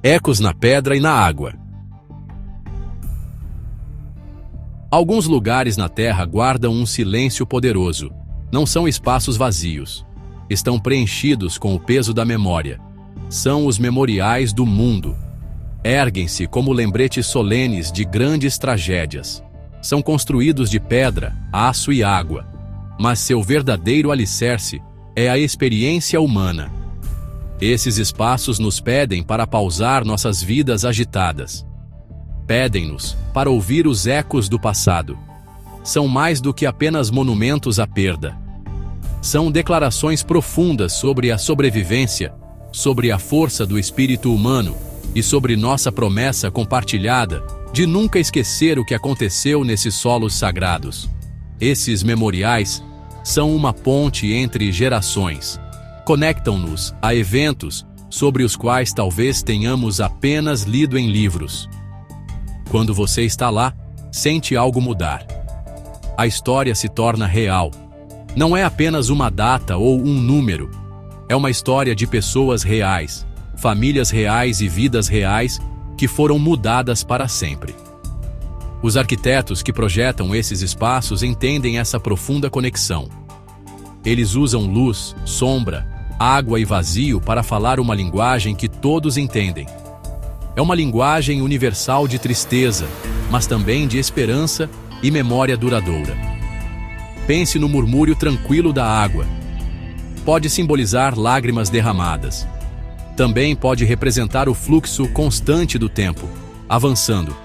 ecos na pedra e na água. Alguns lugares na Terra guardam um silêncio poderoso. Não são espaços vazios. Estão preenchidos com o peso da memória. São os memoriais do mundo. Erguem-se como lembretes solenes de grandes tragédias. São construídos de pedra, aço e água. Mas seu verdadeiro alicerce é a experiência humana. Esses espaços nos pedem para pausar nossas vidas agitadas. Pedem-nos para ouvir os ecos do passado. São mais do que apenas monumentos à perda. São declarações profundas sobre a sobrevivência, sobre a força do espírito humano e sobre nossa promessa compartilhada de nunca esquecer o que aconteceu nesses solos sagrados. Esses memoriais são uma ponte entre gerações. Conectam-nos a eventos sobre os quais talvez tenhamos apenas lido em livros. Quando você está lá, sente algo mudar. A história se torna real. Não é apenas uma data ou um número. É uma história de pessoas reais, famílias reais e vidas reais que foram mudadas para sempre. Os arquitetos que projetam esses espaços entendem essa profunda conexão. Eles usam luz, sombra, água e vazio para falar uma linguagem que todos entendem. É uma linguagem universal de tristeza, mas também de esperança e memória duradoura. Pense no murmúrio tranquilo da água. Pode simbolizar lágrimas derramadas. Também pode representar o fluxo constante do tempo, avançando,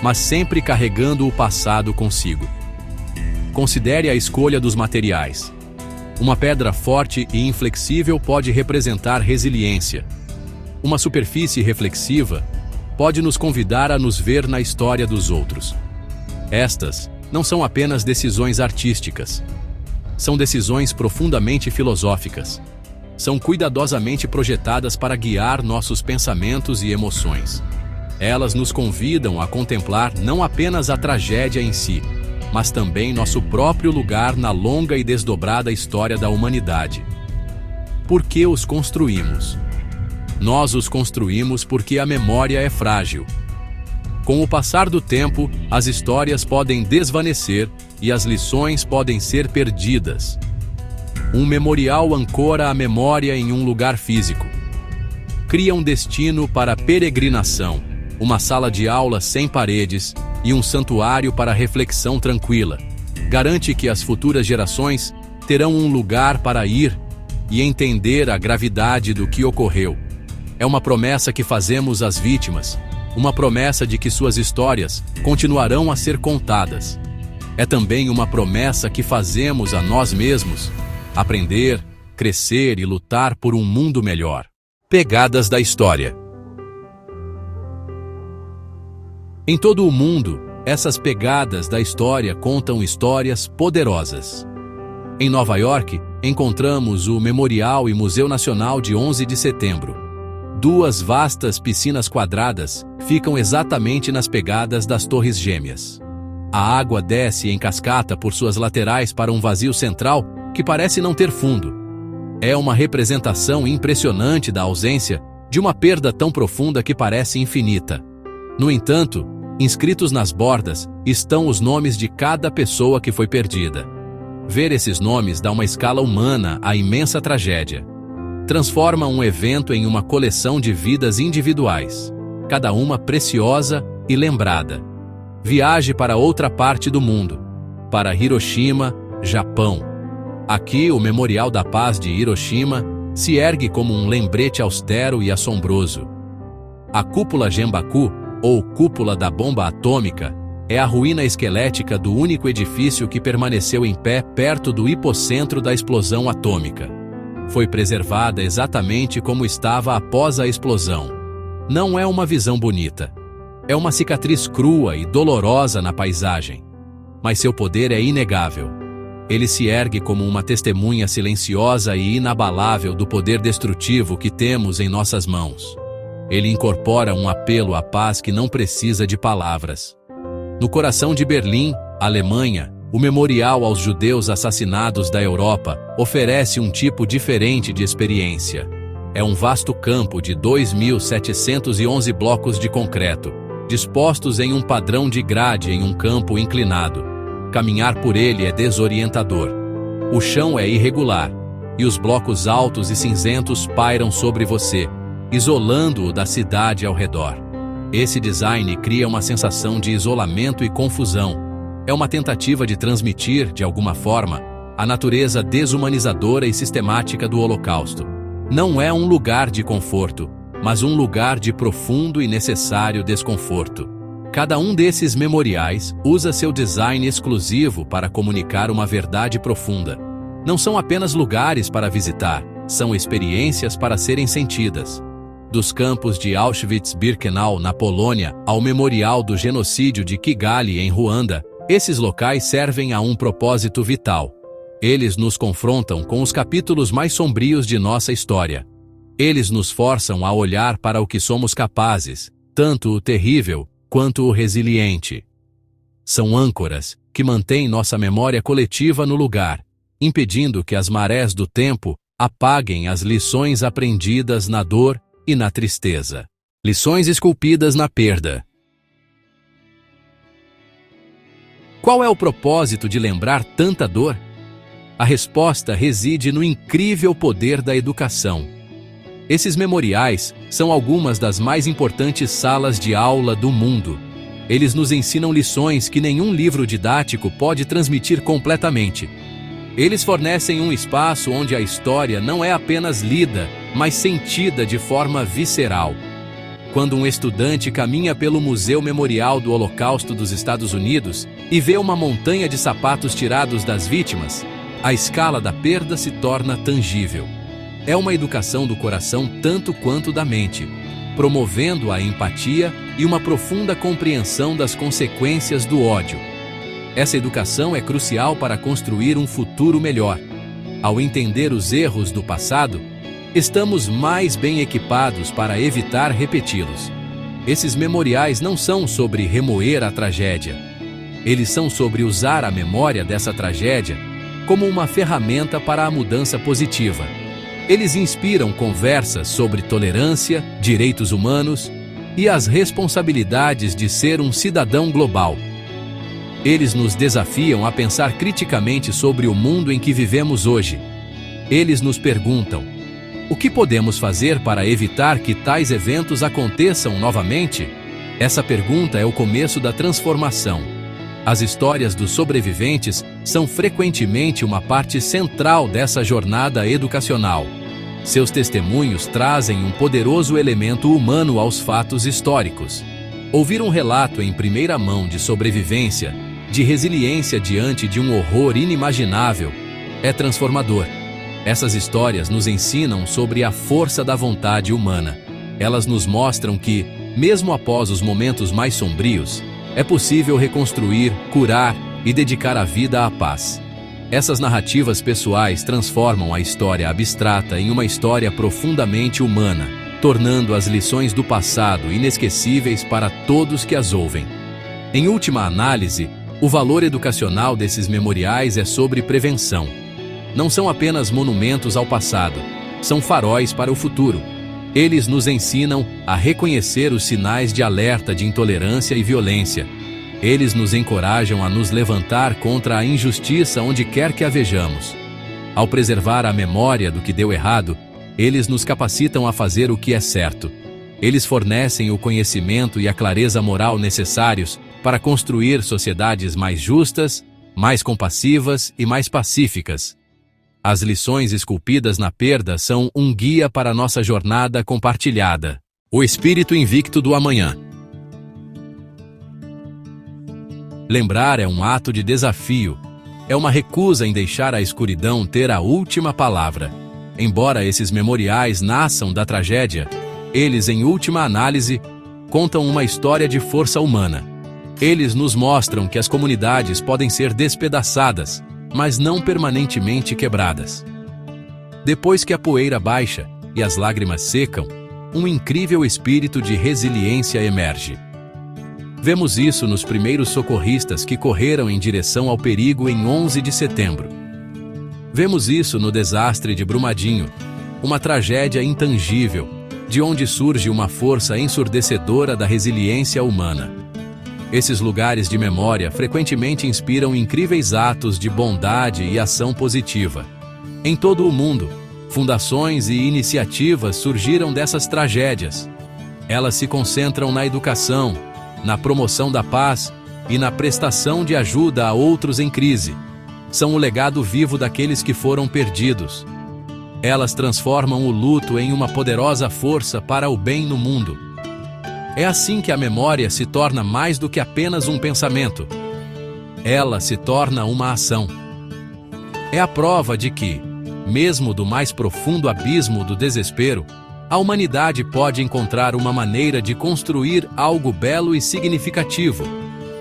mas sempre carregando o passado consigo. Considere a escolha dos materiais. Uma pedra forte e inflexível pode representar resiliência. Uma superfície reflexiva pode nos convidar a nos ver na história dos outros. Estas não são apenas decisões artísticas. São decisões profundamente filosóficas. São cuidadosamente projetadas para guiar nossos pensamentos e emoções. Elas nos convidam a contemplar não apenas a tragédia em si, mas também nosso próprio lugar na longa e desdobrada história da humanidade. Por que os construímos? Nós os construímos porque a memória é frágil. Com o passar do tempo, as histórias podem desvanecer e as lições podem ser perdidas. Um memorial ancora a memória em um lugar físico. Cria um destino para peregrinação, uma sala de aula sem paredes e um santuário para reflexão tranquila. Garante que as futuras gerações terão um lugar para ir e entender a gravidade do que ocorreu. É uma promessa que fazemos às vítimas, uma promessa de que suas histórias continuarão a ser contadas. É também uma promessa que fazemos a nós mesmos, aprender, crescer e lutar por um mundo melhor. Pegadas da história. Em todo o mundo, essas pegadas da história contam histórias poderosas. Em Nova York, encontramos o Memorial e Museu Nacional de 11 de setembro. Duas vastas piscinas quadradas ficam exatamente nas pegadas das Torres Gêmeas. A água desce em cascata por suas laterais para um vazio central que parece não ter fundo. É uma representação impressionante da ausência de uma perda tão profunda que parece infinita. No entanto, inscritos nas bordas estão os nomes de cada pessoa que foi perdida. Ver esses nomes dá uma escala humana à imensa tragédia. Transforma um evento em uma coleção de vidas individuais, cada uma preciosa e lembrada. Viaje para outra parte do mundo, para Hiroshima, Japão. Aqui, o Memorial da Paz de Hiroshima se ergue como um lembrete austero e assombroso. A Cúpula Genbaku, ou Cúpula da Bomba Atômica, é a ruína esquelética do único edifício que permaneceu em pé perto do hipocentro da explosão atômica. Foi preservada exatamente como estava após a explosão. Não é uma visão bonita. É uma cicatriz crua e dolorosa na paisagem. Mas seu poder é inegável. Ele se ergue como uma testemunha silenciosa e inabalável do poder destrutivo que temos em nossas mãos. Ele incorpora um apelo à paz que não precisa de palavras. No coração de Berlim, Alemanha, o Memorial aos Judeus Assassinados da Europa oferece um tipo diferente de experiência. É um vasto campo de 2.711 blocos de concreto, dispostos em um padrão de grade em um campo inclinado. Caminhar por ele é desorientador. O chão é irregular, e os blocos altos e cinzentos pairam sobre você, isolando-o da cidade ao redor. Esse design cria uma sensação de isolamento e confusão. É uma tentativa de transmitir, de alguma forma, a natureza desumanizadora e sistemática do Holocausto. Não é um lugar de conforto, mas um lugar de profundo e necessário desconforto. Cada um desses memoriais usa seu design exclusivo para comunicar uma verdade profunda. Não são apenas lugares para visitar, são experiências para serem sentidas. Dos campos de Auschwitz-Birkenau, na Polônia, ao Memorial do Genocídio de Kigali, em Ruanda, esses locais servem a um propósito vital. Eles nos confrontam com os capítulos mais sombrios de nossa história. Eles nos forçam a olhar para o que somos capazes, tanto o terrível quanto o resiliente. São âncoras que mantêm nossa memória coletiva no lugar, impedindo que as marés do tempo apaguem as lições aprendidas na dor e na tristeza. Lições esculpidas na perda. Qual é o propósito de lembrar tanta dor? A resposta reside no incrível poder da educação. Esses memoriais são algumas das mais importantes salas de aula do mundo. Eles nos ensinam lições que nenhum livro didático pode transmitir completamente. Eles fornecem um espaço onde a história não é apenas lida, mas sentida de forma visceral. Quando um estudante caminha pelo Museu Memorial do Holocausto dos Estados Unidos e vê uma montanha de sapatos tirados das vítimas, a escala da perda se torna tangível. É uma educação do coração tanto quanto da mente, promovendo a empatia e uma profunda compreensão das consequências do ódio. Essa educação é crucial para construir um futuro melhor. Ao entender os erros do passado, estamos mais bem equipados para evitar repeti-los. Esses memoriais não são sobre remoer a tragédia. Eles são sobre usar a memória dessa tragédia como uma ferramenta para a mudança positiva. Eles inspiram conversas sobre tolerância, direitos humanos e as responsabilidades de ser um cidadão global. Eles nos desafiam a pensar criticamente sobre o mundo em que vivemos hoje. Eles nos perguntam: o que podemos fazer para evitar que tais eventos aconteçam novamente? Essa pergunta é o começo da transformação. As histórias dos sobreviventes são frequentemente uma parte central dessa jornada educacional. Seus testemunhos trazem um poderoso elemento humano aos fatos históricos. Ouvir um relato em primeira mão de sobrevivência, de resiliência diante de um horror inimaginável, é transformador. Essas histórias nos ensinam sobre a força da vontade humana. Elas nos mostram que, mesmo após os momentos mais sombrios, é possível reconstruir, curar e dedicar a vida à paz. Essas narrativas pessoais transformam a história abstrata em uma história profundamente humana, tornando as lições do passado inesquecíveis para todos que as ouvem. Em última análise, o valor educacional desses memoriais é sobre prevenção. Não são apenas monumentos ao passado, são faróis para o futuro. Eles nos ensinam a reconhecer os sinais de alerta de intolerância e violência. Eles nos encorajam a nos levantar contra a injustiça onde quer que a vejamos. Ao preservar a memória do que deu errado, eles nos capacitam a fazer o que é certo. Eles fornecem o conhecimento e a clareza moral necessários para construir sociedades mais justas, mais compassivas e mais pacíficas. As lições esculpidas na perda são um guia para nossa jornada compartilhada. O espírito invicto do amanhã. Lembrar é um ato de desafio. É uma recusa em deixar a escuridão ter a última palavra. Embora esses memoriais nasçam da tragédia, eles, em última análise, contam uma história de força humana. Eles nos mostram que as comunidades podem ser despedaçadas, mas não permanentemente quebradas. Depois que a poeira baixa e as lágrimas secam, um incrível espírito de resiliência emerge. Vemos isso nos primeiros socorristas que correram em direção ao perigo em 11 de setembro. Vemos isso no desastre de Brumadinho, uma tragédia intangível, de onde surge uma força ensurdecedora da resiliência humana. Esses lugares de memória frequentemente inspiram incríveis atos de bondade e ação positiva. Em todo o mundo, fundações e iniciativas surgiram dessas tragédias. Elas se concentram na educação, na promoção da paz e na prestação de ajuda a outros em crise. São o legado vivo daqueles que foram perdidos. Elas transformam o luto em uma poderosa força para o bem no mundo. É assim que a memória se torna mais do que apenas um pensamento. Ela se torna uma ação. É a prova de que, mesmo do mais profundo abismo do desespero, a humanidade pode encontrar uma maneira de construir algo belo e significativo.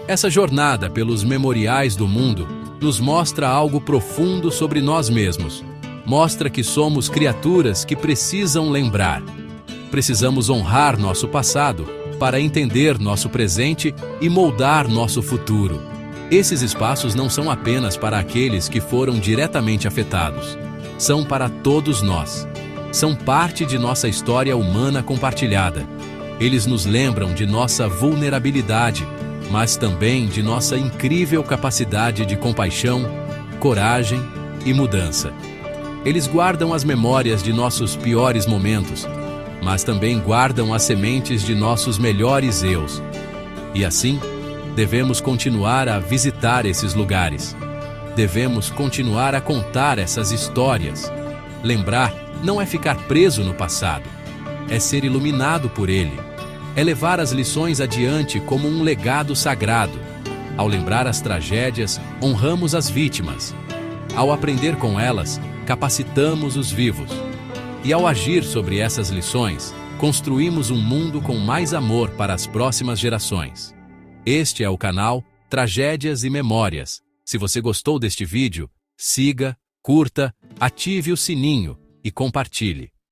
Essa jornada pelos memoriais do mundo nos mostra algo profundo sobre nós mesmos. Mostra que somos criaturas que precisam lembrar. Precisamos honrar nosso passado para entender nosso presente e moldar nosso futuro. Esses espaços não são apenas para aqueles que foram diretamente afetados. São para todos nós. São parte de nossa história humana compartilhada. Eles nos lembram de nossa vulnerabilidade, mas também de nossa incrível capacidade de compaixão, coragem e mudança. Eles guardam as memórias de nossos piores momentos, mas também guardam as sementes de nossos melhores eus. E assim, devemos continuar a visitar esses lugares. Devemos continuar a contar essas histórias. Lembrar não é ficar preso no passado, é ser iluminado por ele. É levar as lições adiante como um legado sagrado. Ao lembrar as tragédias, honramos as vítimas. Ao aprender com elas, capacitamos os vivos. E ao agir sobre essas lições, construímos um mundo com mais amor para as próximas gerações. Este é o canal Tragédias e Memórias. Se você gostou deste vídeo, siga, curta, ative o sininho e compartilhe.